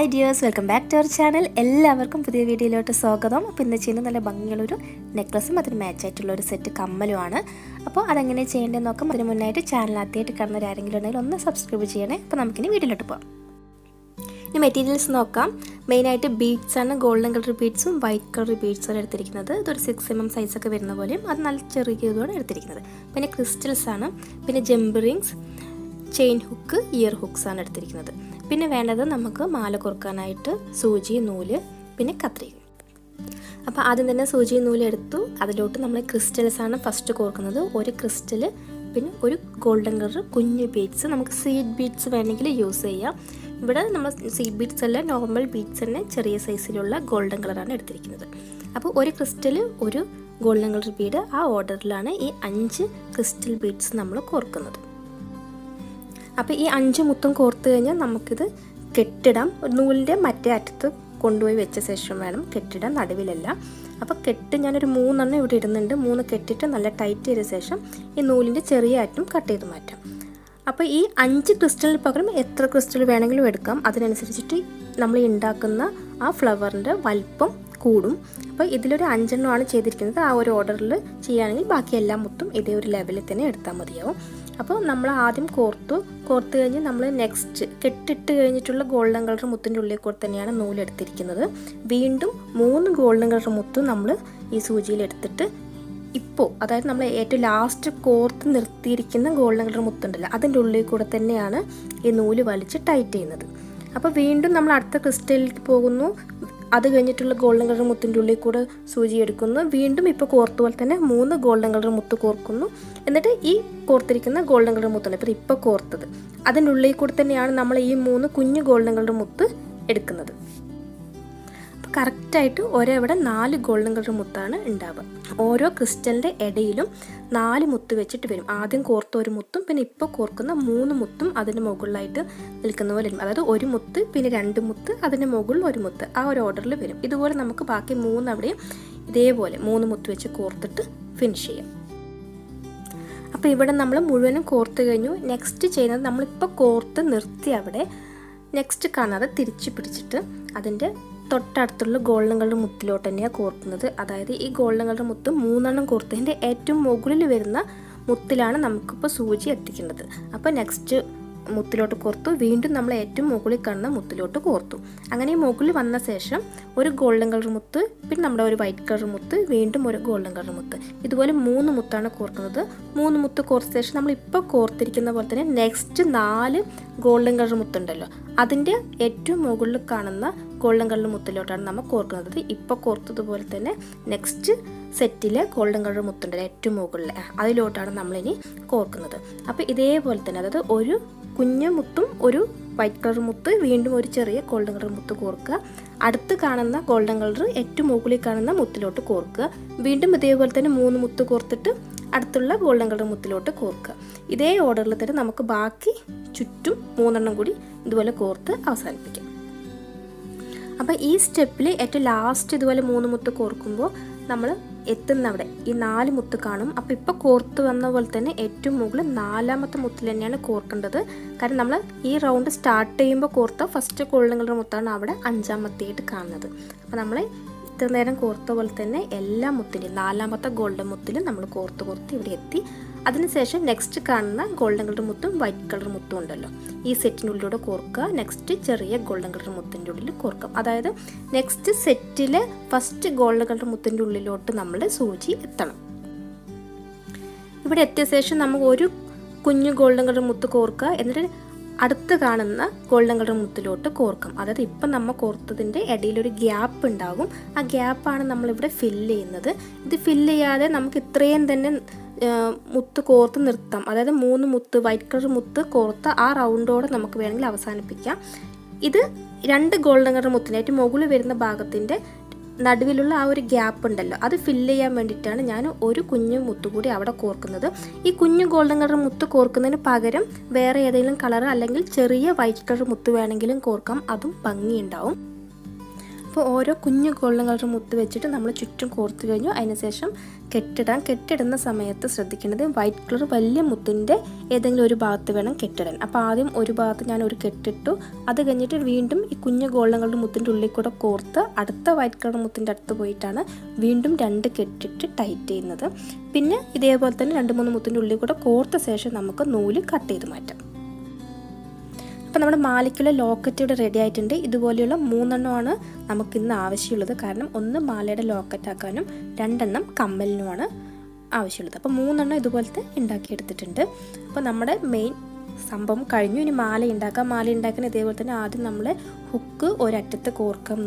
Hi dears, welcome back to our channel. എല്ലാവർക്കും പുതിയ വീഡിയോയിലോട്ട് സ്വാഗതം. അപ്പോൾ ഇന്ന് ചെയ്യുന്നത് നല്ല ഭംഗിയുള്ളൊരു നെക്ലസും അതിന് മാച്ചായിട്ടുള്ള ഒരു സെറ്റ് കമ്മലുമാണ്. അപ്പോൾ അതെങ്ങനെ ചെയ്യേണ്ടതെന്ന് നോക്കാം. അതിന് മുന്നായിട്ട് ചാനൽ ആദ്യമായിട്ട് കാണുന്നവർ ആരെങ്കിലും ഉണ്ടെങ്കിൽ ഒന്ന് സബ്സ്ക്രൈബ് ചെയ്യണേ. അപ്പോൾ നമുക്കിനി വീഡിയോയിലോട്ട് പോകാം. ഇനി മെറ്റീരിയൽസ് നോക്കാം. മെയിനായിട്ട് ബീഡ്സ് ആണ്. ഗോൾഡൻ കളർ ബീഡ്സും വൈറ്റ് കളർ ബീഡ്സുമാണ് എടുത്തിരിക്കുന്നത്. ഇതൊരു 6 mm സൈസൊക്കെ വരുന്ന പോലെയും അത് നല്ല ചെറിയ ഇതുമാണ് എടുത്തിരിക്കുന്നത്. പിന്നെ ക്രിസ്റ്റൽസ് ആണ്, പിന്നെ jump rings, chain hook, ear hooks ആണ് എടുത്തിരിക്കുന്നത്. പിന്നെ വേണ്ടത് നമുക്ക് മാല കോർക്കാനായിട്ട് സൂചി, നൂല്, പിന്നെ കത്രിക. അപ്പോൾ ആദ്യം തന്നെ സൂചി നൂല് എടുത്തു. അതിലോട്ട് നമ്മൾ ക്രിസ്റ്റൽസ് ആണ് ഫസ്റ്റ് കോർക്കുന്നത്. ഒരു ക്രിസ്റ്റൽ, പിന്നെ ഒരു ഗോൾഡൻ കളർ കുഞ്ഞു ബീഡ്സ്. നമുക്ക് സീഡ് ബീഡ്സ് വേണമെങ്കിൽ യൂസ് ചെയ്യാം. ഇവിടെ നമ്മൾ സീഡ് ബീഡ്സ് അല്ല, നോർമൽ ബീഡ്സ് തന്നെ ചെറിയ സൈസിലുള്ള ഗോൾഡൻ കളറാണ് എടുത്തിരിക്കുന്നത്. അപ്പോൾ ഒരു ക്രിസ്റ്റൽ, ഒരു ഗോൾഡൻ കളർ ബീഡ്, ആ ഓർഡറിലാണ് ഈ 5 ക്രിസ്റ്റൽ ബീഡ്സ് നമ്മൾ കോർക്കുന്നത്. അപ്പോൾ ഈ 5 മുത്തും കോർത്ത് കഴിഞ്ഞാൽ നമുക്കിത് കെട്ടിടാം. നൂലിൻ്റെ മറ്റേ അറ്റത്ത് കൊണ്ടുപോയി വെച്ച ശേഷം വേണം കെട്ടിടാൻ, നടുവിലല്ല. അപ്പോൾ കെട്ട് ഞാനൊരു 3 എണ്ണം ഇവിടെ ഇടുന്നുണ്ട്. 3 കെട്ടിട്ട് നല്ല ടൈറ്റ് ചെയ്ത ശേഷം ഈ നൂലിൻ്റെ ചെറിയ അറ്റം കട്ട് ചെയ്ത് മാറ്റാം. അപ്പോൾ ഈ 5 ക്രിസ്റ്റലിന് പകരം എത്ര ക്രിസ്റ്റൽ വേണമെങ്കിലും എടുക്കാം. അതിനനുസരിച്ചിട്ട് നമ്മൾ ഉണ്ടാക്കുന്ന ആ ഫ്ലവറിൻ്റെ വലിപ്പം കൂടും. അപ്പോൾ ഇതിലൊരു 5 എണ്ണമാണ് ചെയ്തിരിക്കുന്നത്. ആ ഒരു ഓർഡറിൽ ചെയ്യുകയാണെങ്കിൽ ബാക്കി എല്ലാ മുത്തും ഇതേ ഒരു ലെവലിൽ തന്നെ എടുത്താൽ മതിയാവും. അപ്പോൾ നമ്മൾ ആദ്യം കോർത്ത് കഴിഞ്ഞ് നമ്മൾ നെക്സ്റ്റ് കെട്ടിട്ട് കഴിഞ്ഞിട്ടുള്ള ഗോൾഡൻ കളർ മുത്തിൻ്റെ ഉള്ളിൽ കൂടെ തന്നെയാണ് നൂലെടുത്തിരിക്കുന്നത്. വീണ്ടും 3 ഗോൾഡൻ കളർ മുത്തും നമ്മൾ ഈ സൂചിയിൽ എടുത്തിട്ട് ഇപ്പോൾ, അതായത് നമ്മൾ ഏറ്റവും ലാസ്റ്റ് കോർത്ത് നിർത്തിയിരിക്കുന്ന ഗോൾഡൻ കളർ മുത്തുണ്ടല്ലോ, അതിൻ്റെ ഉള്ളിൽ കൂടെ തന്നെയാണ് ഈ നൂല് വലിച്ച് ടൈറ്റ് ചെയ്യുന്നത്. അപ്പോൾ വീണ്ടും നമ്മൾ അടുത്ത ക്രിസ്റ്റലിലേക്ക് പോകുന്നു. അത് കഴിഞ്ഞിട്ടുള്ള ഗോൾഡൻ കളർ മുത്തിൻ്റെ ഉള്ളിൽ കൂടെ സൂചി എടുക്കുന്നു. വീണ്ടും ഇപ്പോൾ കോർത്ത് പോലെ തന്നെ 3 ഗോൾഡൻ കളർ മുത്ത് കോർക്കുന്നു. എന്നിട്ട് ഈ കോർത്തിരിക്കുന്ന ഗോൾഡൻ കളർ മുത്തുണ്ട് ഇപ്പോൾ കോർത്തത്, അതിൻ്റെ ഉള്ളിൽ കൂടെ തന്നെയാണ് നമ്മൾ ഈ 3 കുഞ്ഞു ഗോൾഡൻ കളർ മുത്ത് എടുക്കുന്നത്. അപ്പോൾ കറക്റ്റായിട്ട് ഒരവിടെ 4 ഗോൾഡൻ കളർ മുത്താണ് ഉണ്ടാവുക. ഓരോ ക്രിസ്റ്റലിൻ്റെ ഇടയിലും 4 മുത്ത് വെച്ചിട്ട് വരും. ആദ്യം കോർത്ത ഒരു മുത്തും പിന്നെ ഇപ്പോൾ കോർക്കുന്ന 3 മുത്തും അതിന് മുകളിലായിട്ട് നിൽക്കുന്ന പോലെ വരും. അതായത് ഒരു മുത്ത്, പിന്നെ 2 മുത്ത്, അതിൻ്റെ മുകളിൽ ഒരു മുത്ത്, ആ ഒരു ഓർഡറിൽ വരും. ഇതുപോലെ നമുക്ക് ബാക്കി 3 അവിടെയും ഇതേപോലെ 3 മുത്ത് വെച്ച് കോർത്തിട്ട് ഫിനിഷ് ചെയ്യാം. അപ്പോൾ ഇവിടെ നമ്മൾ മുഴുവനും കോർത്ത് കഴിഞ്ഞു. നെക്സ്റ്റ് ചെയ്യുന്നത് നമ്മളിപ്പോൾ കോർത്ത് നിർത്തി അവിടെ നെക്സ്റ്റ് കാണാതെ തിരിച്ച് പിടിച്ചിട്ട് അതിൻ്റെ തൊട്ടടുത്തുള്ള ഗോൾഡൻ കളർ മുത്തിലോട്ട് തന്നെയാണ് കോർക്കുന്നത്. അതായത് ഈ ഗോൾഡൻ കളർ മുത്ത് 3 എണ്ണം കോർത്തതിൻ്റെ ഏറ്റവും മുകളിൽ വരുന്ന മുത്തിലാണ് നമുക്കിപ്പോൾ സൂചി എത്തിക്കേണ്ടത്. അപ്പോൾ നെക്സ്റ്റ് മുത്തിലോട്ട് കോർത്തു. വീണ്ടും നമ്മൾ ഏറ്റവും മുകളിൽ കാണുന്ന മുത്തിലോട്ട് കോർത്തു. അങ്ങനെ മുകളിൽ വന്ന ശേഷം ഒരു ഗോൾഡൻ കളർ മുത്ത്, പിന്നെ നമ്മുടെ ഒരു വൈറ്റ് കളർ മുത്ത്, വീണ്ടും ഒരു ഗോൾഡൻ കളർ മുത്ത്. ഇതുപോലെ 3 മുത്താണ് കോർക്കുന്നത്. 3 മുത്ത് കോർത്ത ശേഷം നമ്മൾ ഇപ്പോൾ കോർത്തിരിക്കുന്ന പോലെ തന്നെ നെക്സ്റ്റ് 4 ഗോൾഡൻ കളർ മുത്തുണ്ടല്ലോ, അതിൻ്റെ ഏറ്റവും മുകളിൽ കാണുന്ന ഗോൾഡൻ കളർ മുത്തിലോട്ടാണ് നമ്മൾ കോർക്കുന്നത്. ഇപ്പോൾ കോർത്തതുപോലെ തന്നെ നെക്സ്റ്റ് സെറ്റിലെ ഗോൾഡൻ കളർ മുത്തുണ്ടല്ലോ ഏറ്റവും മുകളിൽ, അതിലോട്ടാണ് നമ്മളിനി കോർക്കുന്നത്. അപ്പോൾ ഇതേപോലെ തന്നെ, അതായത് ഒരു കുഞ്ഞു മുത്തും ഒരു വൈറ്റ് കളർ മുത്ത്, വീണ്ടും ഒരു ചെറിയ ഗോൾഡൻ കളർ മുത്ത് കോർക്കുക. അടുത്ത് കാണുന്ന ഗോൾഡൻ കളർ ഏറ്റവും മുകളിൽ കാണുന്ന മുത്തിലോട്ട് കോർക്കുക. വീണ്ടും ഇതേപോലെ തന്നെ 3 മുത്ത് കോർത്തിട്ട് അടുത്തുള്ള ഗോൾഡൻ കളർ മുത്തിലോട്ട് കോർക്കുക. ഇതേ ഓർഡറിൽ തന്നെ നമുക്ക് ബാക്കി ചുറ്റും 3 എണ്ണം കൂടി ഇതുപോലെ കോർത്ത് അവസാനിപ്പിക്കാം. അപ്പോൾ ഈ സ്റ്റെപ്പിൽ ഏറ്റവും ലാസ്റ്റ് ഇതുപോലെ 3 മുത്ത് കോർക്കുമ്പോൾ നമ്മൾ എത്തുന്ന അവിടെ ഈ 4 മുത്ത് കാണും. അപ്പോൾ ഇപ്പോൾ കോർത്ത് വന്ന പോലെ തന്നെ ഏറ്റവും മുകളിൽ 4ാമത്തെ മുത്തിൽ തന്നെയാണ് കോർക്കേണ്ടത്. കാരണം നമ്മൾ ഈ റൗണ്ട് സ്റ്റാർട്ട് ചെയ്യുമ്പോൾ കോർത്ത ഫസ്റ്റ് ഗോൾഡൻ കളർ മുത്താണ് അവിടെ 5ാമത്തെയായിട്ട് കാണുന്നത്. അപ്പോൾ നമ്മൾ ഇത്ര നേരം കോർത്ത പോലെ തന്നെ എല്ലാ മുത്തിൻ്റെയും 4ാമത്തെ ഗോൾഡൻ മുത്തിൽ നമ്മൾ കോർത്ത് ഇവിടെ എത്തി. അതിനുശേഷം നെക്സ്റ്റ് കാണുന്ന ഗോൾഡൻ കളർ മുത്തും വൈറ്റ് കളർ മുത്തും ഉണ്ടല്ലോ, ഈ സെറ്റിനുള്ളിലൂടെ കോർക്കുക. നെക്സ്റ്റ് ചെറിയ ഗോൾഡൻ കളർ മുത്തിൻ്റെ ഉള്ളിൽ കോർക്കാം. അതായത് നെക്സ്റ്റ് സെറ്റിലെ ഫസ്റ്റ് ഗോൾഡൻ കളർ മുത്തിൻ്റെ ഉള്ളിലോട്ട് നമ്മൾ സൂചി എത്തണം. ഇവിടെ എത്തിയ ശേഷം നമുക്ക് ഒരു കുഞ്ഞു ഗോൾഡൻ കളർ മുത്ത് കോർക്കുക. എന്നിട്ട് അടുത്ത് കാണുന്ന ഗോൾഡൻ കളർ മുത്തിലോട്ട് കോർക്കാം. അതായത് ഇപ്പം നമ്മൾ കോർത്തതിൻ്റെ ഇടയിലൊരു ഗ്യാപ്പ് ഉണ്ടാകും. ആ ഗ്യാപ്പാണ് നമ്മളിവിടെ ഫില്ല് ചെയ്യുന്നത്. ഇത് ഫില്ല് ചെയ്യാതെ നമുക്ക് ഇത്രയും തന്നെ മുത്ത് കോർത്ത് നിർത്താം. അതായത് 3 മുത്ത് വൈറ്റ് കളർ മുത്ത് കോർത്ത് ആ റൗണ്ടോടെ നമുക്ക് വേണമെങ്കിൽ അവസാനിപ്പിക്കാം. ഇത് 2 ഗോൾഡൻ കളർ മുത്തിന് ഏറ്റവും മുകളിൽ വരുന്ന ഭാഗത്തിൻ്റെ നടുവിലുള്ള ആ ഒരു ഗ്യാപ്പ് ഉണ്ടല്ലോ, അത് ഫില്ല് ചെയ്യാൻ വേണ്ടിയിട്ടാണ് ഞാൻ ഒരു കുഞ്ഞു മുത്ത് കൂടി അവിടെ കോർക്കുന്നത്. ഈ കുഞ്ഞു ഗോൾഡൻ കളർ മുത്ത് കോർക്കുന്നതിന് പകരം വേറെ ഏതെങ്കിലും കളർ അല്ലെങ്കിൽ ചെറിയ വൈറ്റ് കളർ മുത്ത് വേണമെങ്കിലും കോർക്കാം, അതും ഭംഗിയുണ്ടാവും. അപ്പോൾ ഓരോ കുഞ്ഞു ഗോൾഡൻ കളർ മുത്ത് വെച്ചിട്ട് നമ്മൾ ചുറ്റും കോർത്ത് കഴിഞ്ഞു. അതിനുശേഷം കെട്ടിടുന്ന സമയത്ത് ശ്രദ്ധിക്കേണ്ടത് വൈറ്റ് കളർ വലിയ മുത്തിൻ്റെ ഏതെങ്കിലും ഒരു ഭാഗത്ത് വേണം കെട്ടിടാൻ. അപ്പോൾ ആദ്യം ഒരു ഭാഗത്ത് ഞാൻ ഒരു കെട്ടിട്ടു. അത് കഴിഞ്ഞിട്ട് വീണ്ടും ഈ കുഞ്ഞു ഗോൾഡൻ കളർ മുത്തിൻ്റെ ഉള്ളിൽ കൂടെ കോർത്ത് അടുത്ത വൈറ്റ് കളർ മുത്തിൻ്റെ അടുത്ത് പോയിട്ടാണ് വീണ്ടും 2 കെട്ടിട്ട് ടൈറ്റ് ചെയ്യുന്നത്. പിന്നെ ഇതേപോലെ തന്നെ 2-3 മുത്തിൻ്റെ ഉള്ളിൽ കൂടെ കോർത്ത ശേഷം നമുക്ക് നൂല് കട്ട് ചെയ്ത് മാറ്റാം. അപ്പോൾ നമ്മുടെ മാലയ്ക്കുള്ള ലോക്കറ്റ് ഇവിടെ റെഡി ആയിട്ടുണ്ട്. ഇതുപോലെയുള്ള 3 എണ്ണമാണ് നമുക്കിന്ന് ആവശ്യമുള്ളത്. കാരണം 1 മാലയുടെ ലോക്കറ്റ് ആക്കാനും 2 എണ്ണം കമ്മലിനുമാണ് ആവശ്യമുള്ളത്. അപ്പോൾ 3 എണ്ണം ഇതുപോലത്തെ ഉണ്ടാക്കിയെടുത്തിട്ടുണ്ട്. അപ്പോൾ നമ്മുടെ മെയിൻ സംഭവം കഴിഞ്ഞു. ഇനി മാല ഉണ്ടാക്കാം. മാല ഉണ്ടാക്കാൻ ഇതേപോലെ തന്നെ ആദ്യം നമ്മൾ ഹുക്ക് ഒരറ്റത്ത് കോർക്കാം.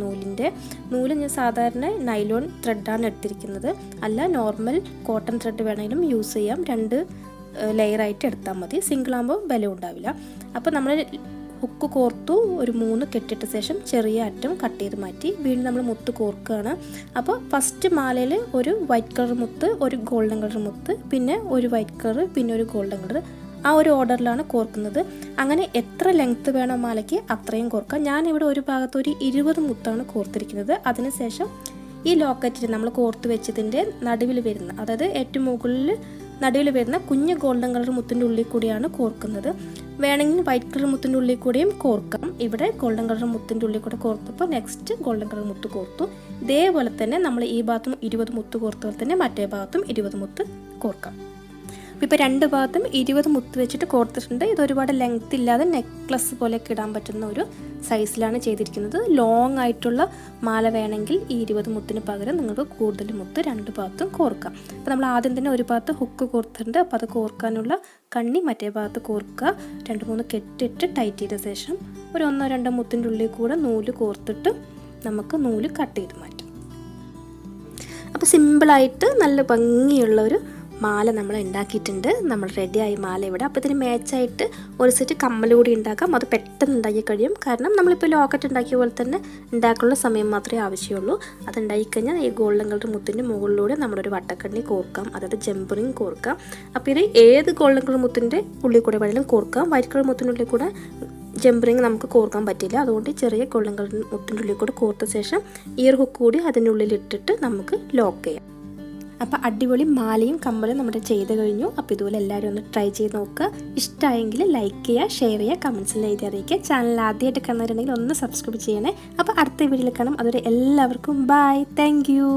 നൂല് ഞാൻ സാധാരണ നൈലോൺ ത്രെഡാണ് എടുത്തിരിക്കുന്നത്. അല്ല നോർമൽ കോട്ടൺ ത്രെഡ് വേണമെങ്കിലും യൂസ് ചെയ്യാം. 2 ലെയറായിട്ട് എടുത്താൽ മതി. സിംഗിൾ ആകുമ്പോൾ ബലം ഉണ്ടാവില്ല. അപ്പോൾ നമ്മൾ ഹുക്ക് കോർത്തു. ഒരു 3 കെട്ടിട്ട ശേഷം ചെറിയ അറ്റം കട്ട് ചെയ്ത് മാറ്റി വീണ്ടും നമ്മൾ മുത്ത് കോർക്കുകയാണ്. അപ്പോൾ ഫസ്റ്റ് മാലയിൽ ഒരു വൈറ്റ് കളർ മുത്ത്, ഒരു ഗോൾഡൻ കളർ മുത്ത്, പിന്നെ ഒരു വൈറ്റ് കളർ, പിന്നെ ഒരു ഗോൾഡൻ കളർ, ആ ഒരു ഓർഡറിലാണ് കോർക്കുന്നത്. അങ്ങനെ എത്ര ലെങ്ത്ത് വേണോ മാലയ്ക്ക് അത്രയും കോർക്കാം. ഞാനിവിടെ ഒരു ഭാഗത്ത് ഒരു 20 മുത്താണ് കോർത്തിരിക്കുന്നത്. അതിനുശേഷം ഈ ലോക്കറ്റിൽ നമ്മൾ കോർത്ത് വെച്ചതിൻ്റെ നടുവിൽ വരുന്ന, അതായത് ഏറ്റവും മുകളിൽ നടുവിൽ വരുന്ന കുഞ്ഞ് ഗോൾഡൻ കളർ മുത്തിൻ്റെ ഉള്ളിൽ കൂടിയാണ് കോർക്കുന്നത്. വേണമെങ്കിൽ വൈറ്റ് കളർ മുത്തിൻ്റെ ഉള്ളിൽ കൂടിയും കോർക്കാം. ഇവിടെ ഗോൾഡൻ കളർ മുത്തിൻ്റെ ഉള്ളിൽ കൂടെ കോർത്തപ്പോൾ നെക്സ്റ്റ് ഗോൾഡൻ കളർ മുത്ത് കോർത്തു. ഇതേപോലെ തന്നെ നമ്മൾ ഈ ഭാഗത്തും 20 മുത്ത് കോർത്ത പോലെ തന്നെ മറ്റേ ഭാഗത്തും 20 മുത്ത് കോർക്കാം. ഇപ്പോൾ 2 ഭാഗത്തും 20 മുത്ത് വെച്ചിട്ട് കോർത്തിട്ടുണ്ട്. ഇത് ഒരുപാട് ലെങ്ത് ഇല്ലാതെ നെക്ലസ് പോലെയൊക്കെ ഇടാൻ പറ്റുന്ന ഒരു സൈസിലാണ് ചെയ്തിരിക്കുന്നത്. ലോങ് ആയിട്ടുള്ള മാല വേണമെങ്കിൽ ഈ 20 മുത്തിന് പകരം നിങ്ങൾക്ക് കൂടുതൽ മുത്ത് 2 ഭാഗത്തും കോർക്കാം. അപ്പോൾ നമ്മൾ ആദ്യം തന്നെ ഒരു ഭാഗത്ത് ഹുക്ക് കോർത്തിട്ടുണ്ട്. അപ്പോൾ അത് കോർക്കാനുള്ള കണ്ണി മറ്റേ ഭാഗത്ത് കോർക്കുക. 2-3 കെട്ടിട്ട് ടൈറ്റ് ചെയ്ത ശേഷം ഒരു 1-2 മുത്തിൻ്റെ ഉള്ളിൽ കൂടെ നൂല് കോർത്തിട്ട് നമുക്ക് നൂല് കട്ട് ചെയ്ത് മാറ്റാം. അപ്പോൾ സിമ്പിളായിട്ട് നല്ല ഭംഗിയുള്ള ഒരു മാല നമ്മൾ ഉണ്ടാക്കിയിട്ടുണ്ട്. നമ്മൾ റെഡിയായി മാല ഇവിടെ. അപ്പോൾ ഇതിന് മാച്ചായിട്ട് ഒരു സെറ്റ് കമ്മൽ കൂടി ഉണ്ടാക്കാം. അത് പെട്ടെന്ന് ഉണ്ടാക്കി കഴിയും. കാരണം നമ്മളിപ്പോൾ ലോക്കറ്റ് ഉണ്ടാക്കിയ പോലെ തന്നെ ഉണ്ടാക്കാനുള്ള സമയം മാത്രമേ ആവശ്യമുള്ളൂ. അത് ഉണ്ടാക്കിക്കഴിഞ്ഞാൽ ഈ ഗോൾഡൻ കളർ മുത്തിൻ്റെ മുകളിലൂടെ നമ്മളൊരു വട്ടക്കണ്ണി കോർക്കാം, അതായത് ജംപറിങ് കോർക്കാം. അപ്പോൾ ഇത് ഏത് ഗോൾഡൻ കളർ മുത്തിൻ്റെ ഉള്ളിൽ കൂടെ വേണമെങ്കിലും കോർക്കാം. വൈറ്റ് കളർ മുത്തിൻ്റെ ഉള്ളിൽ കൂടെ ജംപറിങ് നമുക്ക് കോർക്കാൻ പറ്റില്ല. അതുകൊണ്ട് ചെറിയ ഗോൾഡൻ കളർ മുത്തിൻ്റെ ഉള്ളിൽ കൂടെ കോർത്ത ശേഷം ഇയർ ഹുക്ക് കൂടി അതിൻ്റെ ഉള്ളിൽ ഇട്ടിട്ട് നമുക്ക് ലോക്ക് ചെയ്യാം. അപ്പോൾ അടിപൊളി മാലയും കമ്മലും നമ്മുടെ ചെയ്ത് കഴിഞ്ഞു. അപ്പോൾ ഇതുപോലെ എല്ലാവരും ഒന്ന് ട്രൈ ചെയ്ത് നോക്കുക. ഇഷ്ടമായെങ്കിൽ ലൈക്ക് ചെയ്യുക, ഷെയർ ചെയ്യുക, കമൻസിൽ എഴുതി അറിയിക്കുക. ചാനൽ ആദ്യമായിട്ട് കാണുന്നവരുണ്ടെങ്കിൽ ഒന്ന് സബ്സ്ക്രൈബ് ചെയ്യണേ. അപ്പോൾ അടുത്ത വീഡിയോയിൽ കാണാം. അതുവരെ എല്ലാവർക്കും ബൈ. Thank you.